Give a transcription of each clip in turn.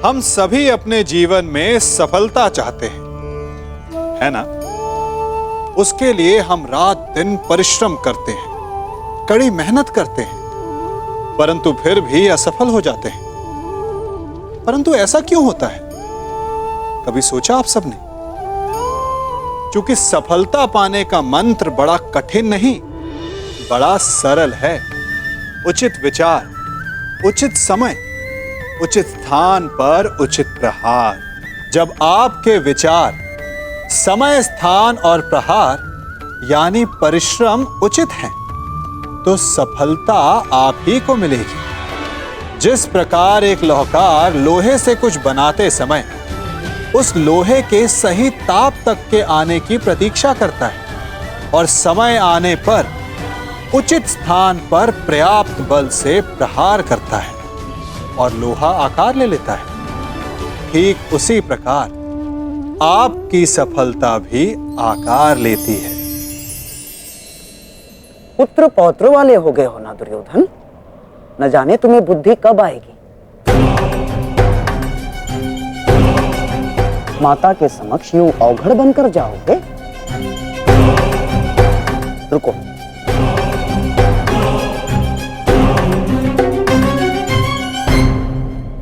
हम सभी अपने जीवन में सफलता चाहते हैं, है ना? उसके लिए हम रात दिन परिश्रम करते हैं, कड़ी मेहनत करते हैं, परंतु फिर भी असफल हो जाते हैं। परंतु ऐसा क्यों होता है? कभी सोचा आप सबने? क्योंकि सफलता पाने का मंत्र बड़ा कठिन नहीं, बड़ा सरल है। उचित विचार, उचित समय, उचित स्थान पर उचित प्रहार। जब आपके विचार, समय, स्थान और प्रहार यानी परिश्रम उचित हैं, तो सफलता आप ही को मिलेगी। जिस प्रकार एक लोहार लोहे से कुछ बनाते समय उस लोहे के सही ताप तक के आने की प्रतीक्षा करता है और समय आने पर उचित स्थान पर पर्याप्त बल से प्रहार करता है और लोहा आकार ले लेता है, ठीक उसी प्रकार आपकी सफलता भी आकार लेती है। पुत्र पौत्र वाले हो गए हो ना दुर्योधन, न जाने तुम्हें बुद्धि कब आएगी। माता के समक्ष यूं अवघड़ बनकर जाओगे? रुको,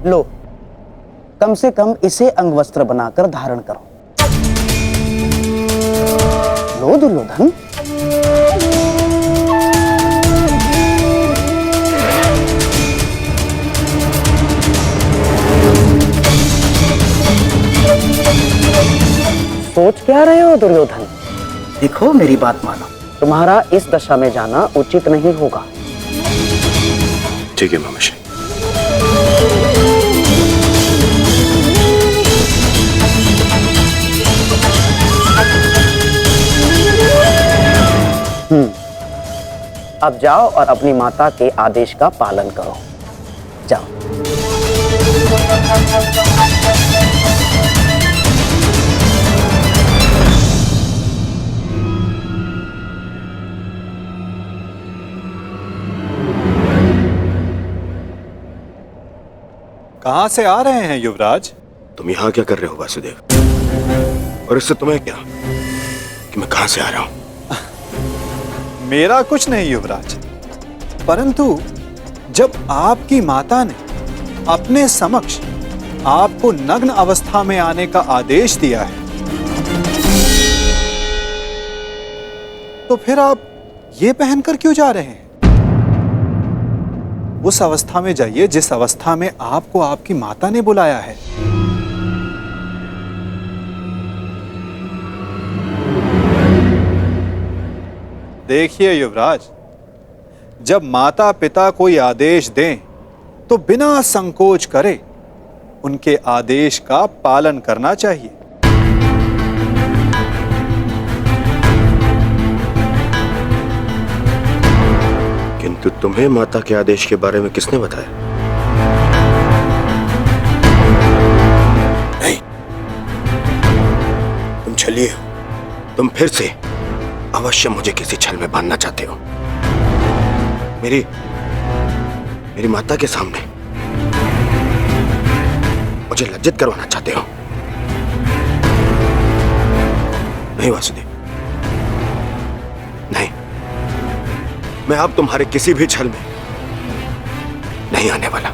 लो, कम से कम इसे अंगवस्त्र बनाकर धारण करो। लो दुर्योधन। सोच क्या रहे हो दुर्योधन? देखो, मेरी बात मानो, तुम्हारा इस दशा में जाना उचित नहीं होगा। ठीक है मामाश्री। अब जाओ और अपनी माता के आदेश का पालन करो। जाओ। कहां से आ रहे हैं युवराज? तुम यहां क्या कर रहे हो वासुदेव? और इससे तुम्हें क्या कि मैं कहां से आ रहा हूं? मेरा कुछ नहीं युवराज, परंतु जब आपकी माता ने अपने समक्ष आपको नग्न अवस्था में आने का आदेश दिया है, तो फिर आप ये पहनकर क्यों जा रहे हैं? उस अवस्था में जाइए जिस अवस्था में आपको आपकी माता ने बुलाया है। देखिए युवराज, जब माता पिता कोई आदेश दें तो बिना संकोच करे उनके आदेश का पालन करना चाहिए। किंतु तुम्हें माता के आदेश के बारे में किसने बताया? नहीं, तुम छलिए हो। तुम फिर से अवश्य मुझे किसी छल में बांधना चाहते हो। मेरी माता के सामने मुझे लज्जित करवाना चाहते हो। नहीं वासुदेव, नहीं, मैं अब तुम्हारे किसी भी छल में नहीं आने वाला।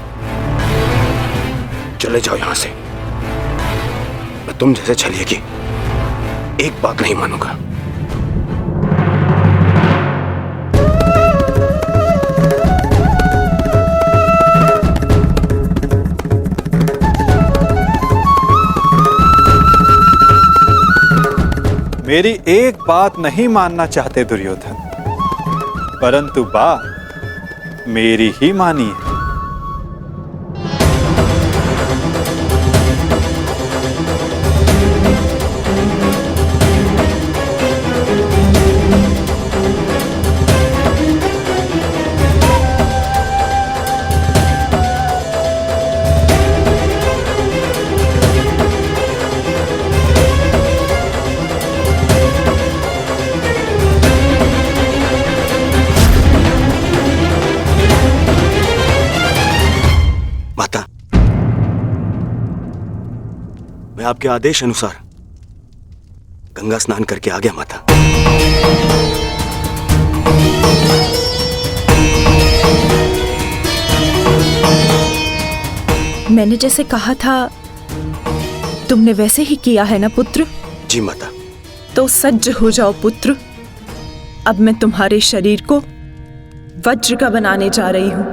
चले जाओ यहां से। मैं तुम जैसे छलिए की एक बात नहीं मानूंगा। मेरी एक बात नहीं मानना चाहते दुर्योधन, परंतु बात मेरी ही मानिए। मैं आपके आदेश अनुसार गंगा स्नान करके आ गया माता। मैंने जैसे कहा था तुमने वैसे ही किया है ना पुत्र? जी माता। तो सज्ज हो जाओ पुत्र। अब मैं तुम्हारे शरीर को वज्र का बनाने जा रही हूं।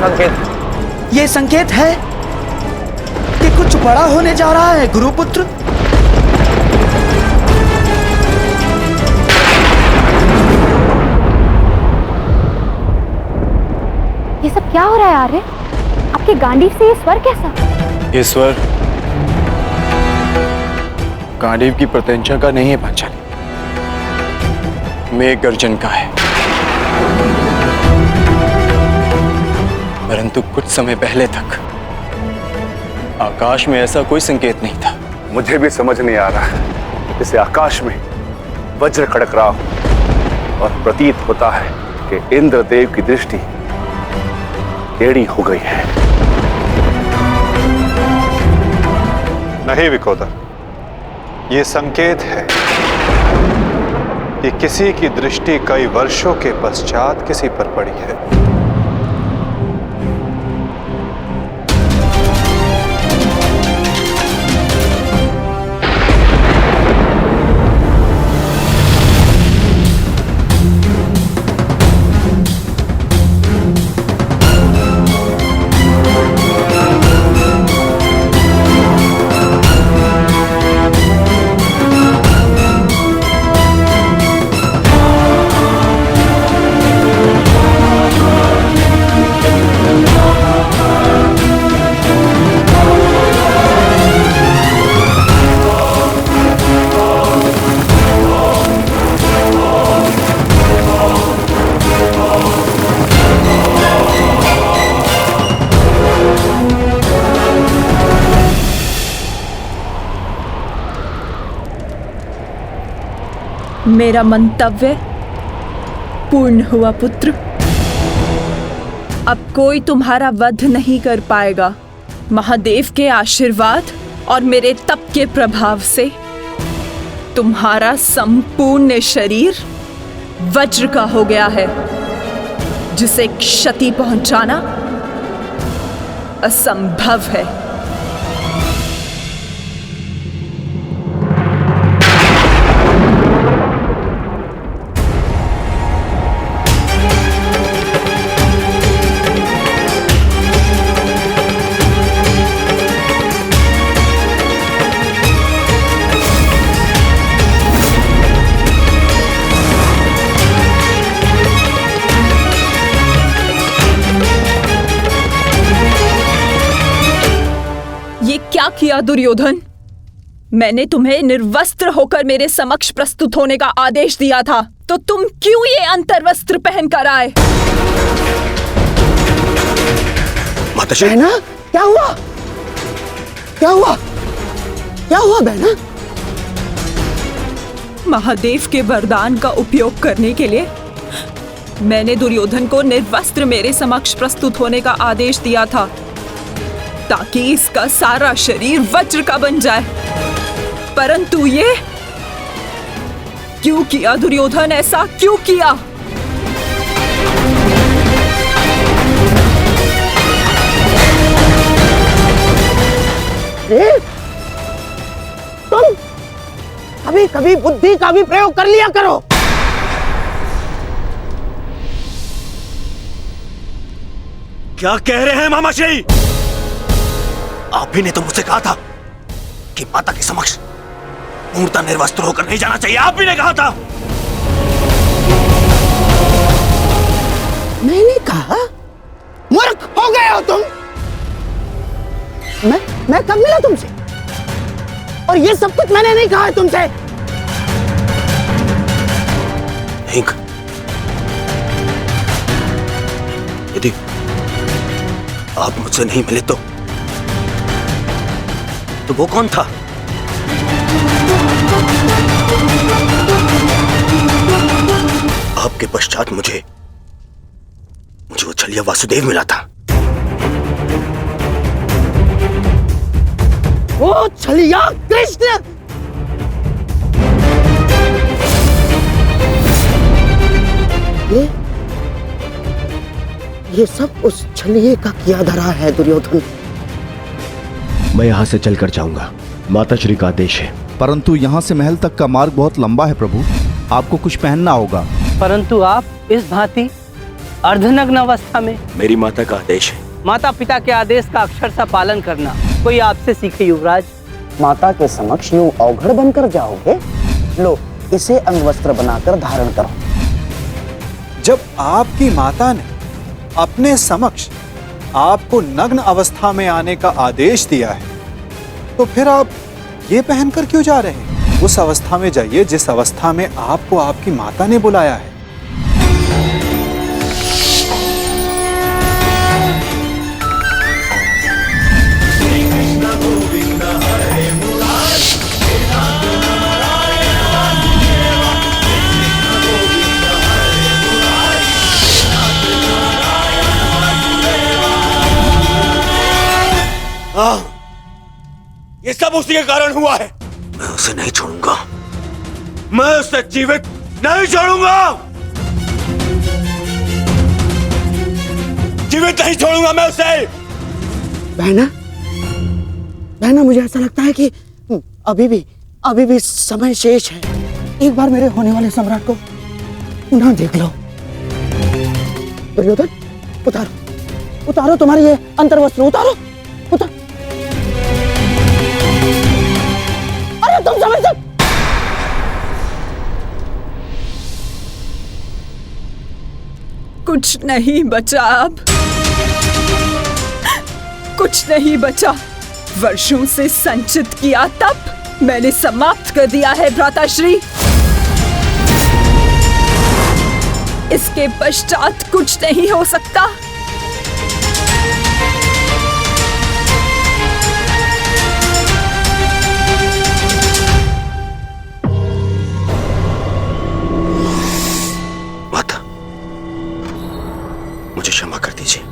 संकेत? ये संकेत है कि कुछ बड़ा होने जा रहा है गुरुपुत्र। ये सब क्या हो रहा है आर्य? आपके गांडीव से ये स्वर कैसा? ये स्वर गांडीव की प्रत्यंचा का नहीं है पांचाली, मेघ गर्जन का है। परंतु कुछ समय पहले तक आकाश में ऐसा कोई संकेत नहीं था। मुझे भी समझ नहीं आ रहा है, जैसे आकाश में वज्र खड़क रहा हो और प्रतीत होता है कि इंद्रदेव की दृष्टि टेढ़ी हो गई है। नहीं विकोदर, ये संकेत है कि किसी की दृष्टि कई वर्षों के पश्चात किसी पर पड़ी है। मेरा मंतव्य पूर्ण हुआ पुत्र। अब कोई तुम्हारा वध नहीं कर पाएगा। महादेव के आशीर्वाद और मेरे तप के प्रभाव से तुम्हारा संपूर्ण शरीर वज्र का हो गया है, जिसे क्षति पहुंचाना असंभव है। क्या किया दुर्योधन? मैंने तुम्हें निर्वस्त्र होकर मेरे समक्ष प्रस्तुत होने का आदेश दिया था, तो तुम क्यों ये अंतर्वस्त्र पहन कर आए? माताश्री, बहना, क्या हुआ? क्या हुआ? क्या हुआ बहना? महादेव के वरदान का उपयोग करने के लिए मैंने दुर्योधन को निर्वस्त्र मेरे समक्ष प्रस्तुत होने का आदेश दिया था, ताकि इसका सारा शरीर वज्र का बन जाए। परंतु ये क्यों किया दुर्योधन? ऐसा क्यों किया? तुम कभी कभी बुद्धि का भी प्रयोग कर लिया करो। क्या कह रहे हैं मामाश्री? आप ही ने तो मुझसे कहा था कि माता के समक्ष पूर्णतः निर्वस्त्र होकर नहीं जाना चाहिए। आप ही ने कहा था। मैंने कहा? मूर्ख हो गए हो तुम। मैं कब मिला तुमसे? और ये सब कुछ मैंने नहीं कहा है तुमसे। नहीं, यदि आप मुझसे नहीं मिले तो वो कौन था? आपके पश्चात मुझे वो छलिया वासुदेव मिला था। वो छलिया कृष्ण। ये सब उस छलिए का किया धरा है दुर्योधन। मैं यहाँ से चलकर जाऊंगा, माताश्री का आदेश है। परंतु यहाँ से महल तक का मार्ग बहुत लंबा है प्रभु, आपको कुछ पहनना होगा। परंतु आप इस भांति अर्धनग्न अवस्था में। मेरी माता का आदेश है। माता पिता के आदेश का अक्षरशः पालन करना कोई आपसे सीखे युवराज। माता के समक्ष यूं अवघड़ बनकर जाओगे? लो, इसे अंगवस्त्र बनाकर धारण करो। जब आपकी माता ने अपने समक्ष आपको नग्न अवस्था में आने का आदेश दिया है, तो फिर आप ये पहनकर क्यों जा रहे हैं? उस अवस्था में जाइए जिस अवस्था में आपको आपकी माता ने बुलाया है। ये सब उसी के कारण हुआ है। मैं उसे नहीं छोड़ूंगा, मैं उसे जीवित नहीं छोड़ूंगा, जीवित नहीं छोड़ूंगा मैं उसे। बहना, मुझे ऐसा लगता है कि अभी भी समय शेष है। एक बार मेरे होने वाले सम्राट को पुनः देख लो। दुर्योधन, उतारो तुम्हारी ये अंतर्वस्त्र, उतारो। अरे तुम समझ सकते। कुछ नहीं बचा अब, कुछ नहीं बचा। वर्षों से संचित किया तप मैंने समाप्त कर दिया है भ्राताश्री। इसके पश्चात कुछ नहीं हो सकता। माता, मुझे क्षमा कर दीजिए,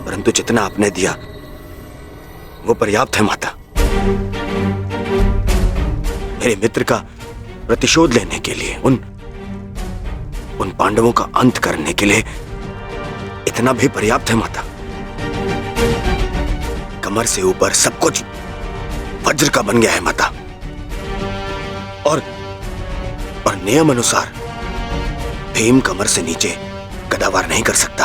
परंतु जितना आपने दिया वो पर्याप्त है माता। मेरे मित्र का प्रतिशोध लेने के लिए, उन पांडवों का अंत करने के लिए इतना भी पर्याप्त है माता। कमर से ऊपर सब कुछ वज्र का बन गया है माता। और नियम अनुसार भीम कमर से नीचे गदावार नहीं कर सकता।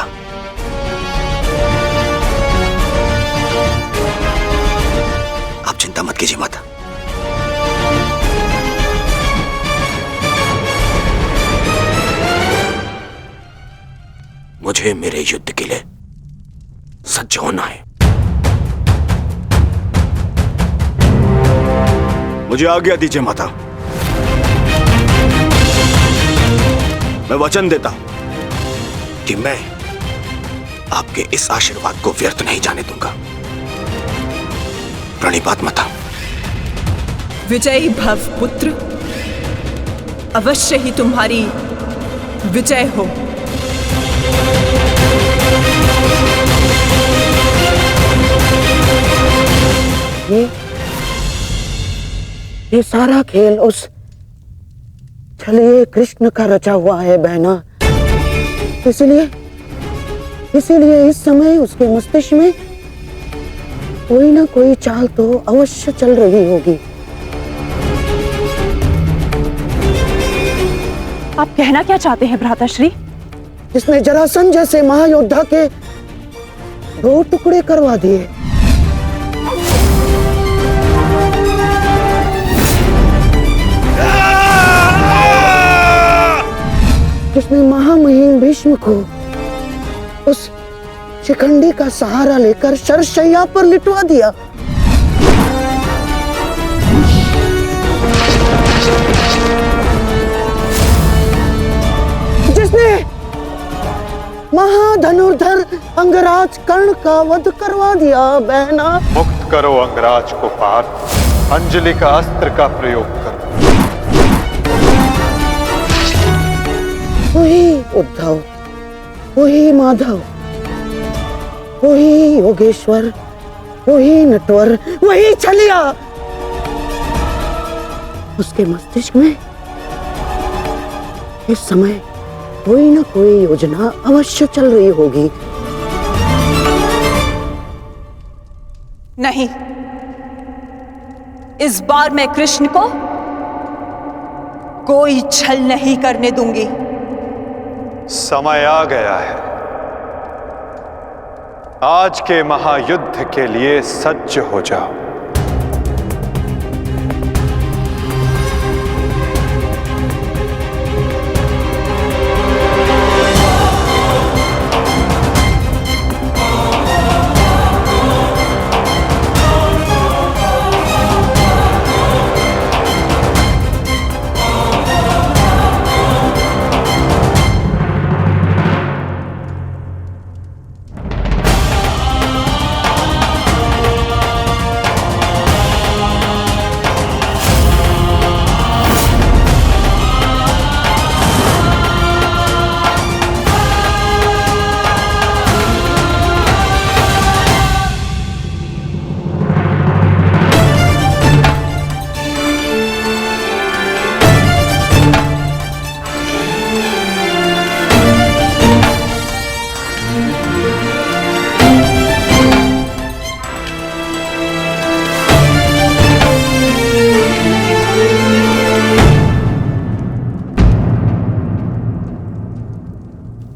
आप चिंता मत कीजिए माता। मुझे मेरे युद्ध के लिए सज्ज होना है। मुझे आज्ञा दीजिए माता। मैं वचन देता हूं कि मैं आपके इस आशीर्वाद को व्यर्थ नहीं जाने दूंगा। प्रणिपात माता। विजयी भव पुत्र, अवश्य ही तुम्हारी विजय हो। ये सारा खेल उस छलिए कृष्ण का रचा हुआ है बहना। इसीलिए इस समय उसके मस्तिष्क में कोई ना कोई चाल तो अवश्य चल रही होगी। आप कहना क्या चाहते हैं भ्राताश्री? जिसने जरासंध जैसे महायोद्धा के 2 टुकड़े करवा दिए, जिसने महामहिम भीष्म को उस शिखंडी का सहारा लेकर शरशैया पर लिटवा दिया, जिसने महाधनुर्धर अंगराज कर्ण का वध करवा दिया बहना। मुक्त करो अंगराज को पार्थ, अंजलि का अस्त्र का प्रयोग करो। वही उद्धव, वही माधव, वही योगेश्वर, वही नटवर, वही छलिया। उसके मस्तिष्क में इस समय कोई ना कोई योजना अवश्य चल रही होगी। नहीं, इस बार मैं कृष्ण को कोई छल नहीं करने दूंगी। समय आ गया है। आज के महायुद्ध के लिए सज्ज हो जाओ।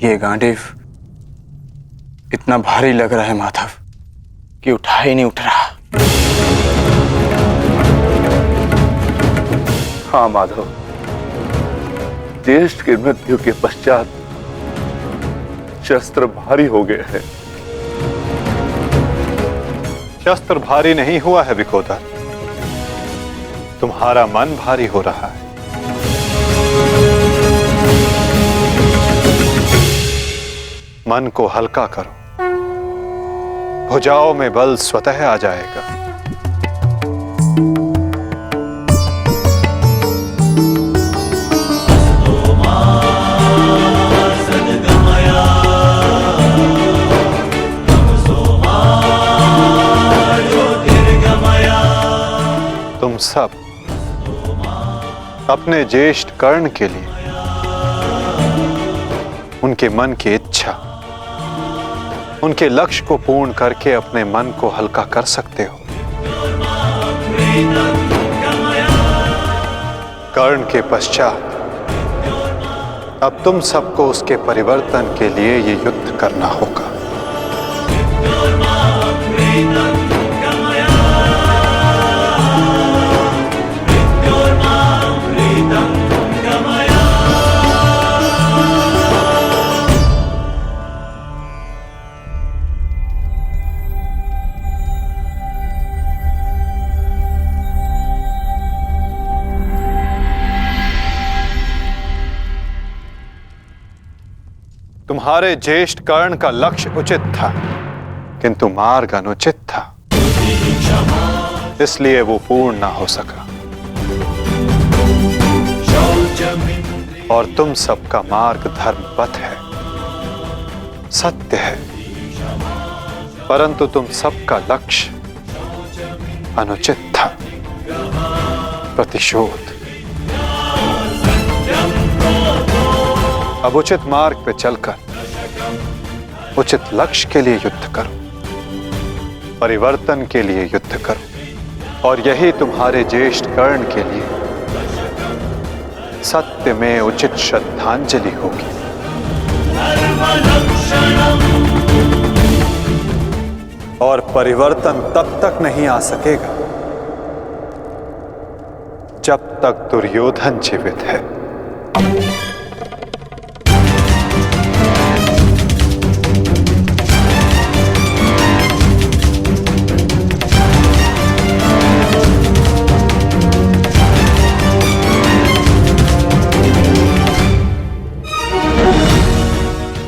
ये गांडीव इतना भारी लग रहा है माधव कि उठा ही नहीं उठ रहा। हाँ माधव, ज्येष्ठ की मृत्यु के पश्चात शस्त्र भारी हो गए हैं। शस्त्र भारी नहीं हुआ है विकोदर, तुम्हारा मन भारी हो रहा है। मन को हल्का करो, भुजाओं में बल स्वतः आ जाएगा। तुम सब अपने ज्येष्ठ कर्ण के लिए उनके मन की इच्छा, उनके लक्ष्य को पूर्ण करके अपने मन को हल्का कर सकते हो। कर्ण के पश्चात अब तुम सबको उसके परिवर्तन के लिए ये युद्ध करना होगा। तुम्हारे ज्येष्ठ कर्ण का लक्ष्य उचित था, किंतु मार्ग अनुचित था, इसलिए वो पूर्ण ना हो सका। और तुम सबका मार्ग धर्मपथ है, सत्य है, परंतु तुम सबका लक्ष्य अनुचित था, प्रतिशोध। अब उचित मार्ग पे चलकर उचित लक्ष्य के लिए युद्ध करो, परिवर्तन के लिए युद्ध करो, और यही तुम्हारे ज्येष्ठ कर्ण के लिए सत्य में उचित श्रद्धांजलि होगी। और परिवर्तन तब तक नहीं आ सकेगा जब तक दुर्योधन जीवित है।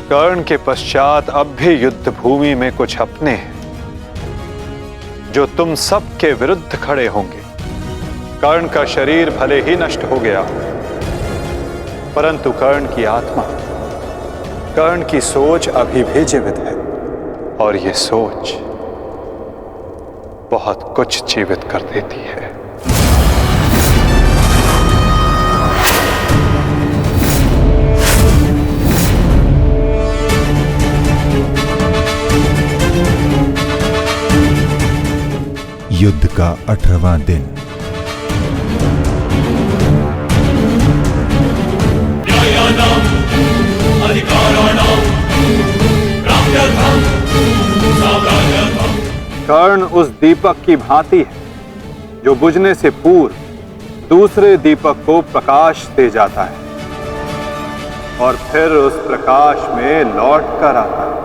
कर्ण के पश्चात अब भी युद्ध भूमि में कुछ अपने हैं जो तुम सब के विरुद्ध खड़े होंगे। कर्ण का शरीर भले ही नष्ट हो गया, परंतु कर्ण की आत्मा, कर्ण की सोच अभी भी जीवित है, और ये सोच बहुत कुछ जीवित कर देती है। युद्ध का 18वां दिन। कर्ण उस दीपक की भांति है जो बुझने से पूर्व दूसरे दीपक को प्रकाश दे जाता है और फिर उस प्रकाश में लौट कर आता है।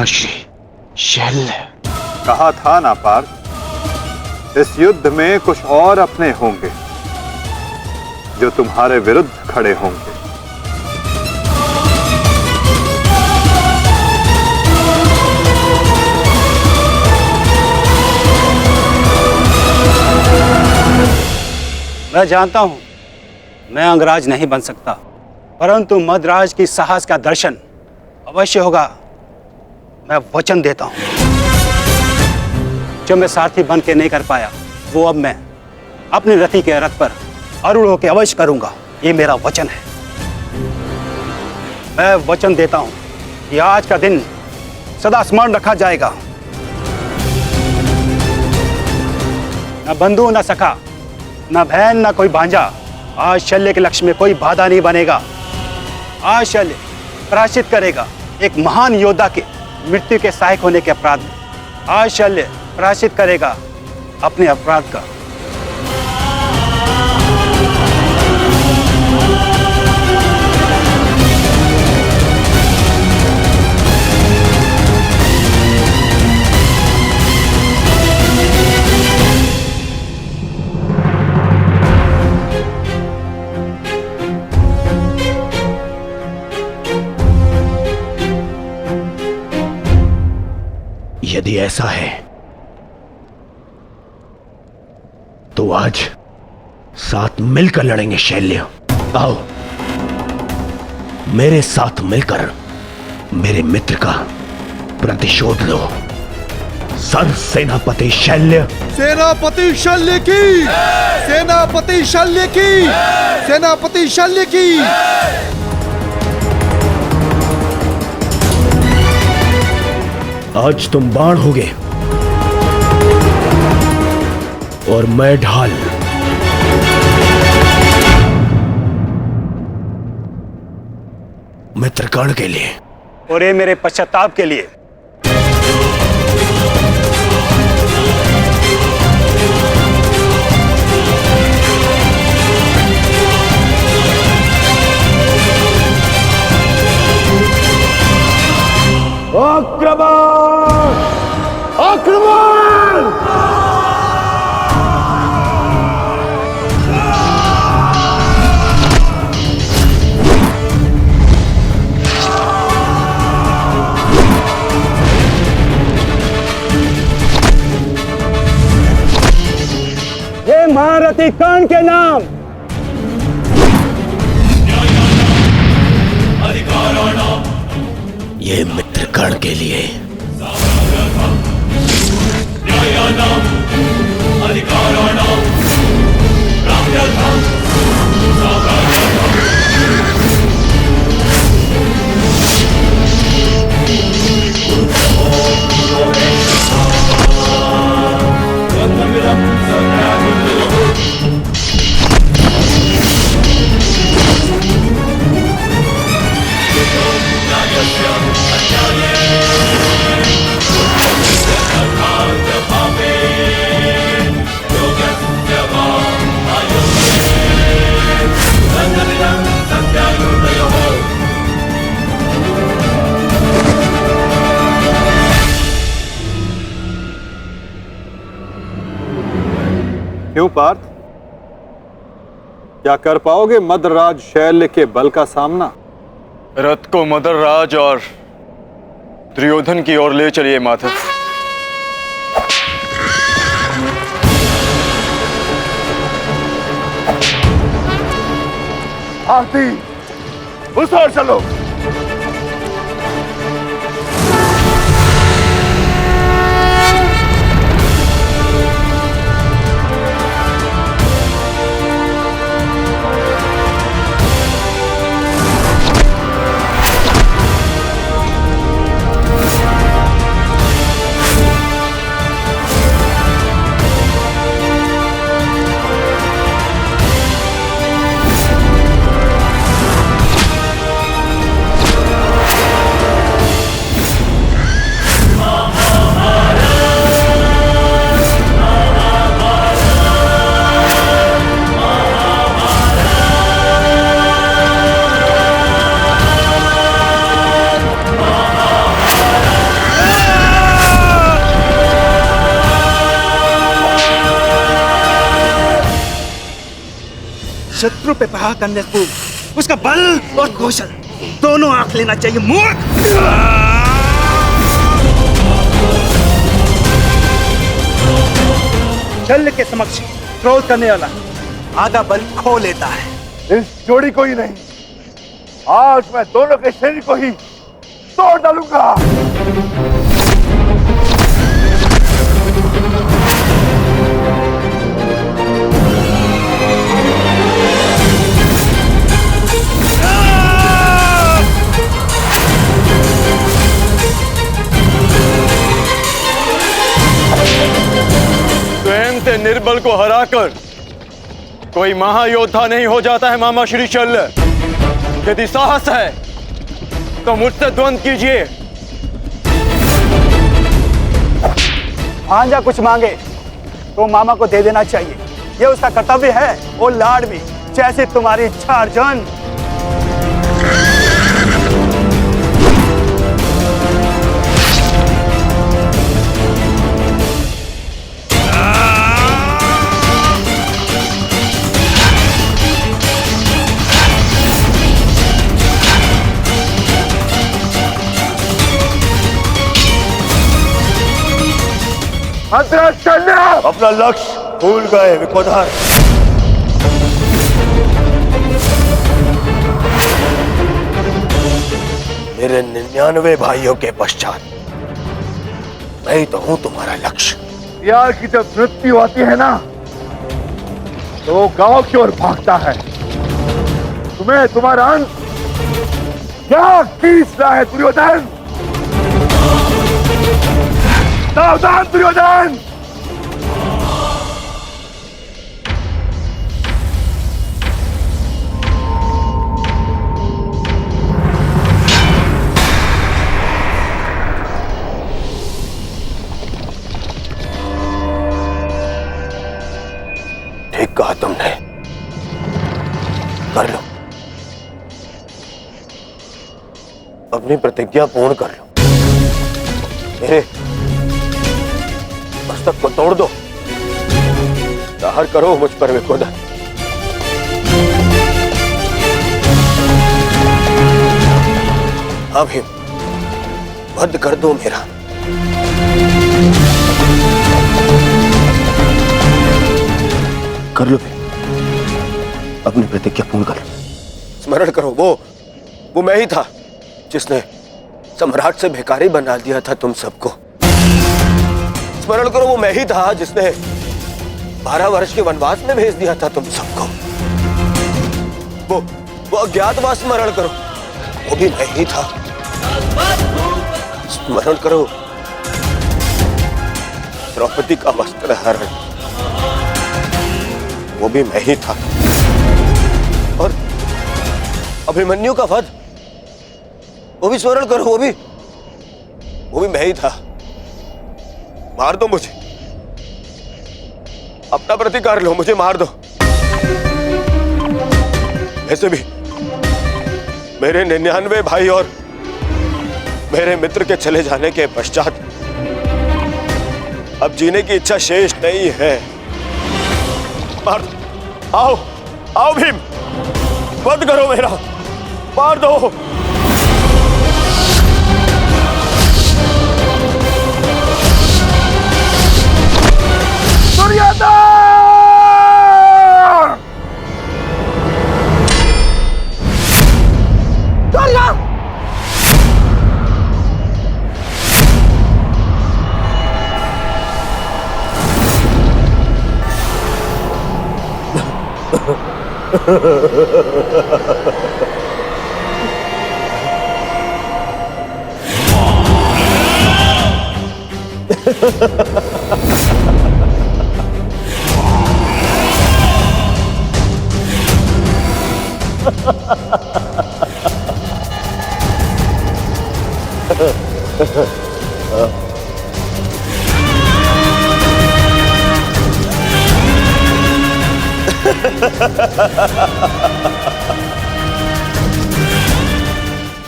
श्री शल्य, कहा था ना पार्थ, इस युद्ध में कुछ और अपने होंगे जो तुम्हारे विरुद्ध खड़े होंगे। मैं जानता हूं मैं अंगराज नहीं बन सकता, परंतु मद्राज की साहस का दर्शन अवश्य होगा। मैं वचन देता हूं, जो मैं सारथी बन के नहीं कर पाया वो अब मैं अपने रथी के रथ पर अरूढ़ होकर अवश्य करूंगा। ये मेरा वचन है। मैं वचन देता हूं कि आज का दिन सदा स्मरण रखा जाएगा। न बंधु न सखा, न बहन न कोई भांजा, आज शल्य के लक्ष्य में कोई बाधा नहीं बनेगा। आज शल्य प्रायश्चित करेगा एक महान योद्धा के मृत्यु के सहायक होने के अपराध में। आज शल्य प्रायश्चित करेगा अपने अपराध का। यदि ऐसा है तो आज साथ मिलकर लड़ेंगे शैल्य। आओ मेरे साथ मिलकर मेरे मित्र का प्रतिशोध लो। सर सेनापति शैल्य। सेनापति शल्य की, सेनापति शल्य की, सेनापति शल्य की। आज तुम बाण होगे और मैं ढाल। मित्रगण के लिए और ये मेरे पश्चाताप के लिए। आक्रमण! आक्रमण! ये महारथी कर्ण के नाम। ये मित्रगण के लिए। क्यों पार्थ, क्या कर पाओगे मद्रराज शैल्य के बल का सामना? रथ को मद्रराज और दुर्योधन की ओर ले चलिए माधव। हाथी उस ओर चलो। शत्रु पे प्रहार करने से पूर्व उसका बल और कौशल दोनों आंख लेना चाहिए। मूर्ख! शल्य के समक्ष क्रोध करने वाला आधा बल खो लेता है। इस जोड़ी को ही नहीं, आज मैं दोनों के शरीर को ही तोड़ डालूंगा। स्वयं से निर्बल को हराकर कोई महायोद्धा नहीं हो जाता है मामा श्री शल्य। यदि साहस है तो मुझसे द्वंद्व कीजिए। भांजा कुछ मांगे तो मामा को दे देना चाहिए, ये उसका कर्तव्य है। और लाड भी, जैसे तुम्हारी इच्छा अर्जुन। भद्रशल्य अपना लक्ष्य भूल गए विकोधर। मेरे 99 भाइयों के पश्चात मैं तो हूं तुम्हारा लक्ष्य। प्यार की जब मृत्यु आती है ना तो वो गांव की ओर भागता है। तुम्हें तुम्हारा अंत क्या खींच रहा है दुर्योधन? सावधान दुर्योधन! ठीक कहा तुमने, कर लो, अपनी प्रतिज्ञा पूर्ण कर लो। मेरे मस्तक को तोड़ दो, दाहर करो मुझ पर विकोधर। अभी वध कर दो मेरा। कर लो फिर, अपनी प्रतिज्ञा पूर्ण कर लो। स्मरण करो, वो मैं ही था जिसने सम्राट से भिखारी बना दिया था तुम सबको। स्मरण करो, वो मैं ही था जिसने 12 वर्ष के वनवास में भेज दिया था तुम सबको। वो अज्ञातवास स्मरण करो, वो भी मैं ही था। स्मरण करो, द्रौपदी का वस्त्र हरण, वो भी मैं ही था। और अभिमन्यु का वध, वो भी स्मरण करो, वो भी मैं ही था। मार दो मुझे, अपना प्रतिकार लो, मुझे मार दो। ऐसे भी मेरे 99 भाई और मेरे मित्र के चले जाने के पश्चात अब जीने की इच्छा शेष नहीं है। मार दो, आओ भीम, वध करो मेरा, मार दो।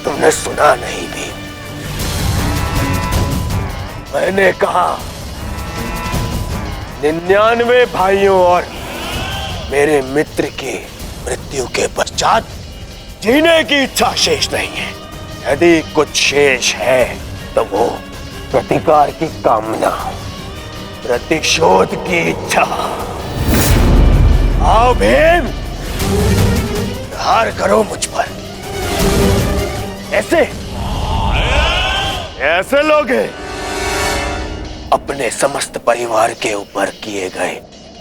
तुमने सुना नहीं भी, मैंने कहा 99 भाइयों और मेरे मित्र की मृत्यु के पश्चात जीने की इच्छा शेष नहीं है। यदि कुछ शेष है तो वो प्रतिकार की कामना, प्रतिशोध की इच्छा। आओ भीम, प्रहार करो मुझ पर। ऐसे लोग अपने समस्त परिवार के ऊपर किए गए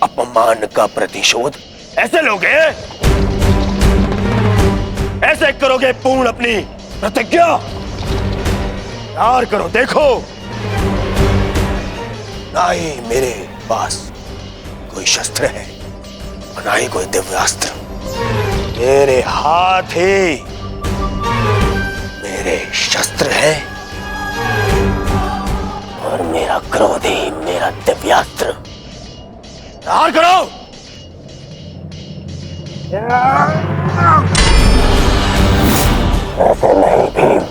अपमान का प्रतिशोध ऐसे लोग ऐसे करोगे पूर्ण अपनी प्रतिज्ञा? यार करो, देखो, ना ही मेरे पास कोई शस्त्र है और ना ही कोई दिव्यास्त्र। मेरे हाथ ही मेरे शस्त्र है और मेरा क्रोध ही मेरा दिव्यास्त्र। यार करो। ऐसे नहीं भीम,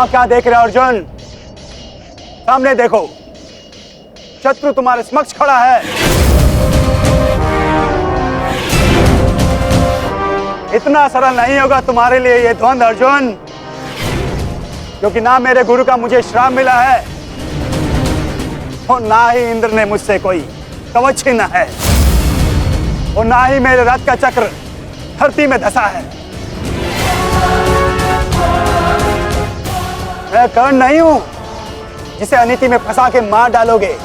वहां क्या देख रहे हो अर्जुन? सामने देखो, शत्रु तुम्हारे समक्ष खड़ा है। इतना सरल नहीं होगा तुम्हारे लिए ये द्वंद अर्जुन, क्योंकि ना मेरे गुरु का मुझे श्राप मिला है और ना ही इंद्र ने मुझसे कोई कवच छीना है और ना ही मेरे रथ का चक्र धरती में धंसा है। मैं कर्ण नहीं हूं जिसे अनीति में फंसा के मार डालोगे।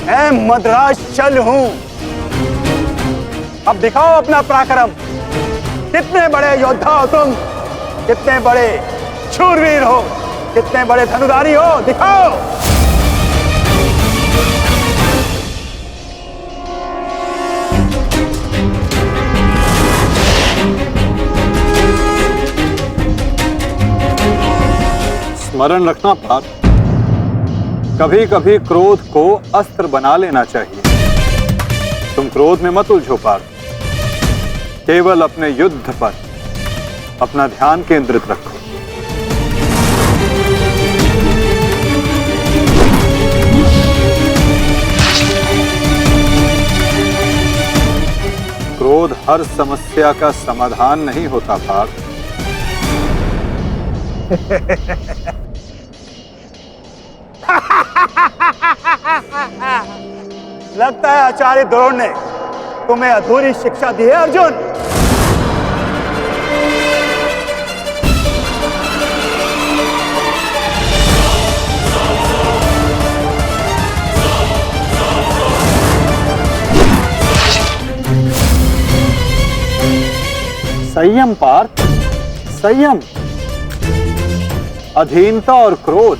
मैं मद्रास चल हूं। अब दिखाओ अपना पराक्रम। कितने बड़े योद्धा हो तुम, कितने बड़े शूरवीर हो, कितने बड़े धनुधारी हो, दिखाओ। स्मरण रखना पार्थ, कभी कभी क्रोध को अस्त्र बना लेना चाहिए। तुम क्रोध में मत उलझो पार्थ, केवल अपने युद्ध पर अपना ध्यान केंद्रित रखो। क्रोध हर समस्या का समाधान नहीं होता पार्थ। लगता है आचार्य द्रोण ने तुम्हें अधूरी शिक्षा दी है अर्जुन। संयम पार्थ, संयम। अधीनता और क्रोध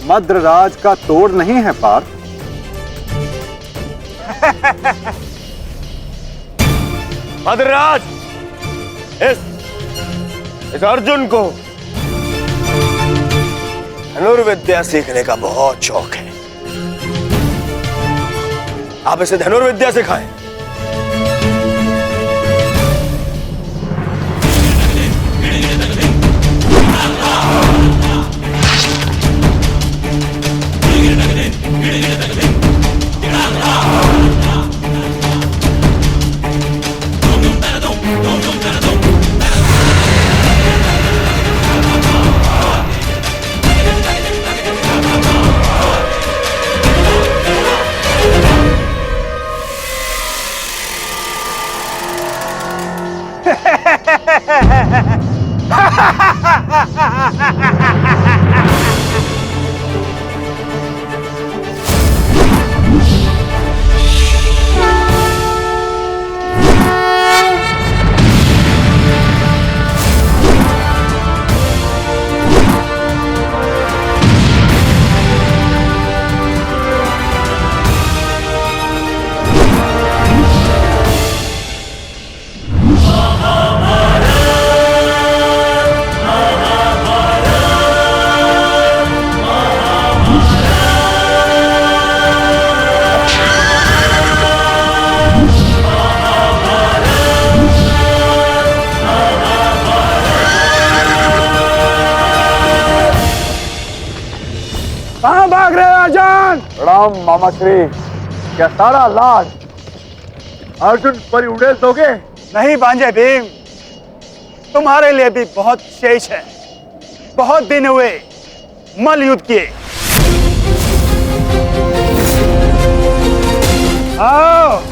मद्रराज का तोड़ नहीं है पार्थ। मद्रराज, इस अर्जुन को धनुर्विद्या सीखने का बहुत शौक है। आप इसे धनुर्विद्या सिखाएं। कहां भाग रहे हो अर्जुन? प्रणाम मामा श्री। क्या सारा लाज अर्जुन पर उड़ेल दोगे? नहीं भांजे भीम, तुम्हारे लिए भी बहुत शेष है। बहुत दिन हुए मल युद्ध किए। आओ।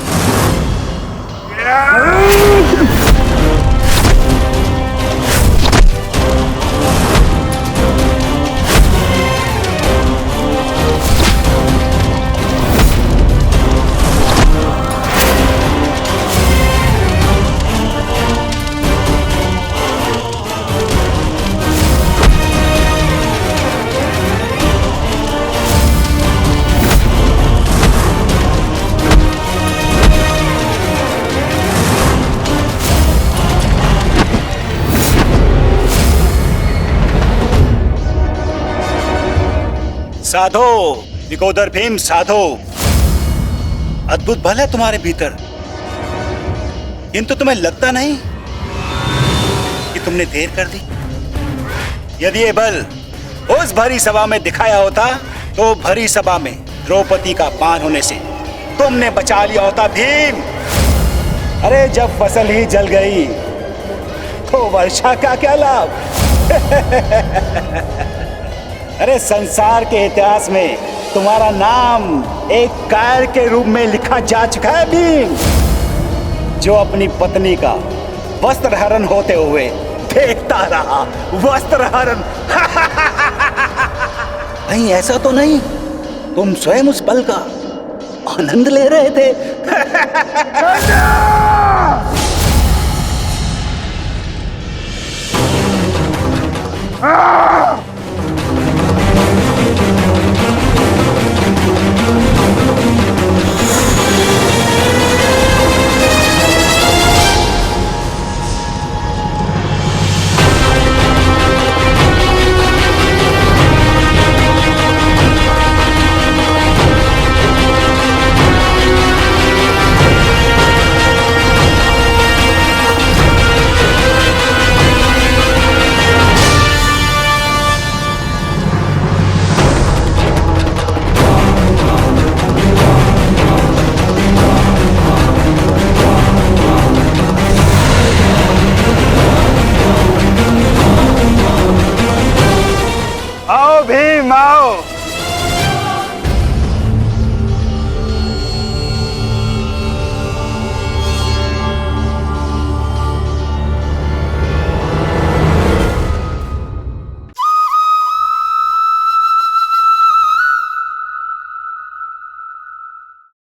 साधो विकोदर भीम, साधो। अद्भुत बल है तुम्हारे भीतर, किंतु तुम्हें लगता नहीं तुमने देर कर दी। यदि ये बल उस भरी सभा में दिखाया होता तो भरी सभा में द्रौपदी का पान होने से तुमने बचा लिया होता भीम। अरे जब फसल ही जल गई तो वर्षा का क्या लाभ? अरे संसार के इतिहास में तुम्हारा नाम एक कायर के रूप में लिखा जा चुका है भीम, जो अपनी पत्नी का वस्त्र हरण होते हुए देखता रहा। वस्त्र हरण। नहीं, ऐसा तो नहीं, तुम स्वयं उस पल का आनंद ले रहे थे। आओ भीम आओ।